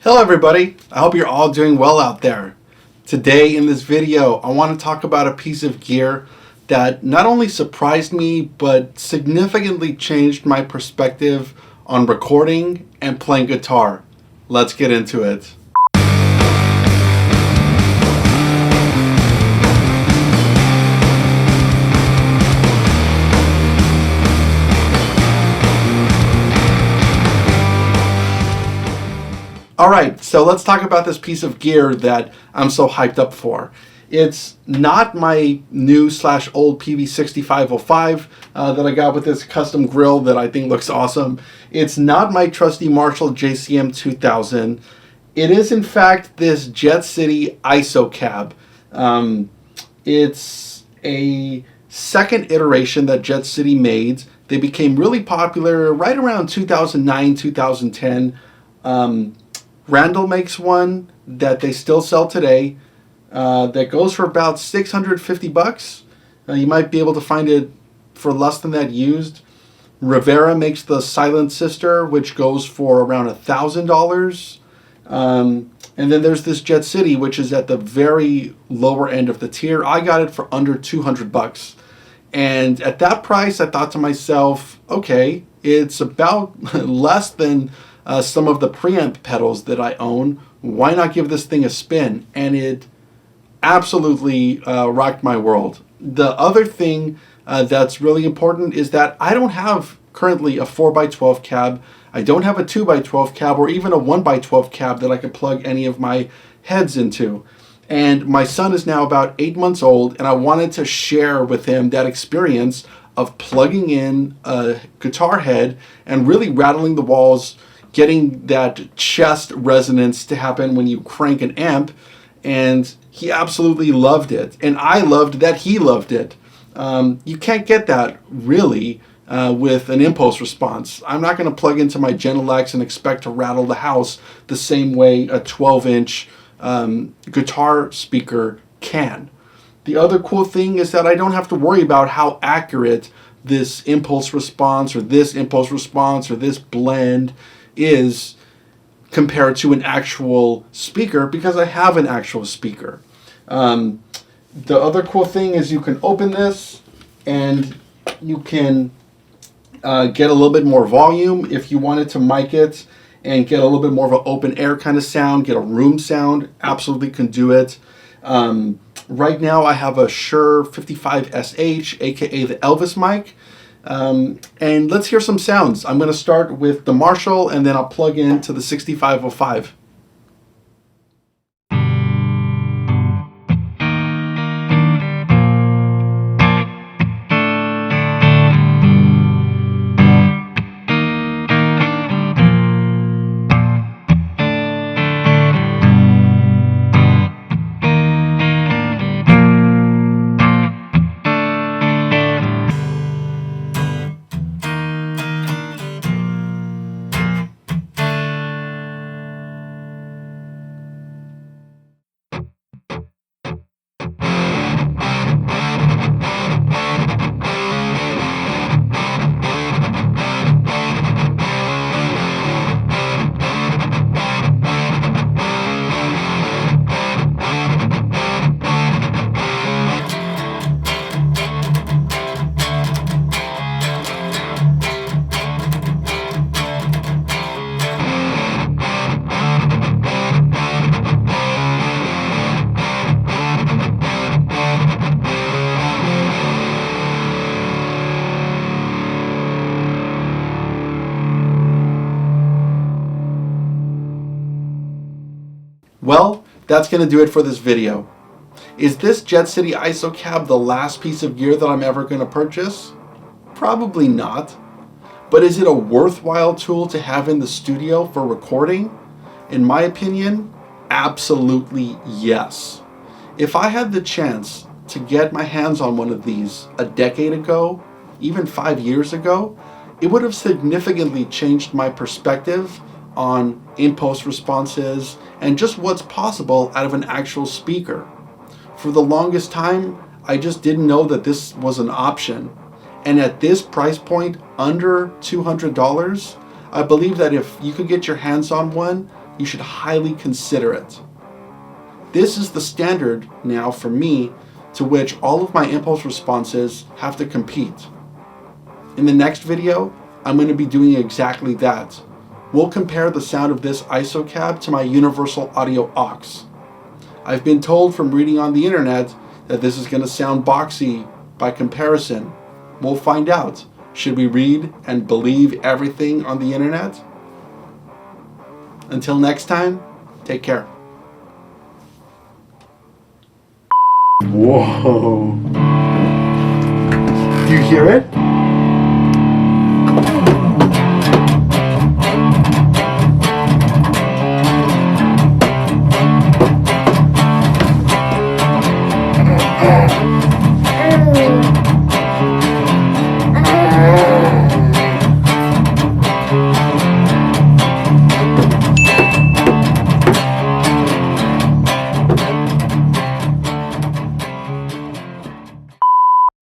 Hello everybody, I hope you're all doing well out there. Today in this video, I want to talk about a piece of gear that not only surprised me, but significantly changed my perspective on recording and playing guitar. Let's get into it. Alright, so let's talk about this piece of gear that I'm so hyped up for. It's not my new/old Peavey 6505 that I got with this custom grill that I think looks awesome. It's not my trusty Marshall JCM 2000. It is in fact this Jetcity ISO Cab. It's a second iteration that Jetcity made. They became really popular right around 2009, 2010. Randall makes one that they still sell today that goes for about 650 bucks. You might be able to find it for less than that used. Rivera makes the Silent Sister, which goes for around $1,000. And then there's this Jetcity, which is at the very lower end of the tier. I got it for under 200 bucks. And at that price, I thought to myself, okay, it's about less than some of the preamp pedals that I own. Why not give this thing a spin? And it absolutely rocked my world. The other thing that's really important is that I don't have currently a 4x12 cab. I don't have a 2x12 cab or even a 1x12 cab that I could plug any of my heads into. And my son is now about 8 months old, and I wanted to share with him that experience of plugging in a guitar head and really rattling the walls, getting that chest resonance to happen when you crank an amp. And he absolutely loved it. And I loved that he loved it. You can't get that really with an impulse response. I'm not going to plug into my Genelex and expect to rattle the house the same way a 12-inch guitar speaker can. The other cool thing is that I don't have to worry about how accurate this impulse response or this impulse response or this blend is compared to an actual speaker, because I have an actual speaker. The other cool thing is you can open this and you can get a little bit more volume if you wanted to mic it and get a little bit more of an open air kind of sound, get a room sound, absolutely can do it. Right now I have a Shure 55SH, aka the Elvis mic. And let's hear some sounds. I'm going to start with the Marshall and then I'll plug into the 6505. Well, that's going to do it for this video. Is this Jetcity ISO Cab the last piece of gear that I'm ever going to purchase? Probably not. But is it a worthwhile tool to have in the studio for recording? In my opinion, absolutely yes. If I had the chance to get my hands on one of these a decade ago, even 5 years ago, it would have significantly changed my perspective on impulse responses and just what's possible out of an actual speaker. For the longest time, I just didn't know that this was an option. And at this price point, under $200, I believe that if you could get your hands on one, you should highly consider it. This is the standard now for me to which all of my impulse responses have to compete. In the next video, I'm going to be doing exactly that. We'll compare the sound of this ISO cab to my universal audio aux. I've been told from reading on the internet that this is going to sound boxy by comparison. We'll find out. Should we read and believe everything on the internet? Until next time, take care. Whoa. Do you hear it?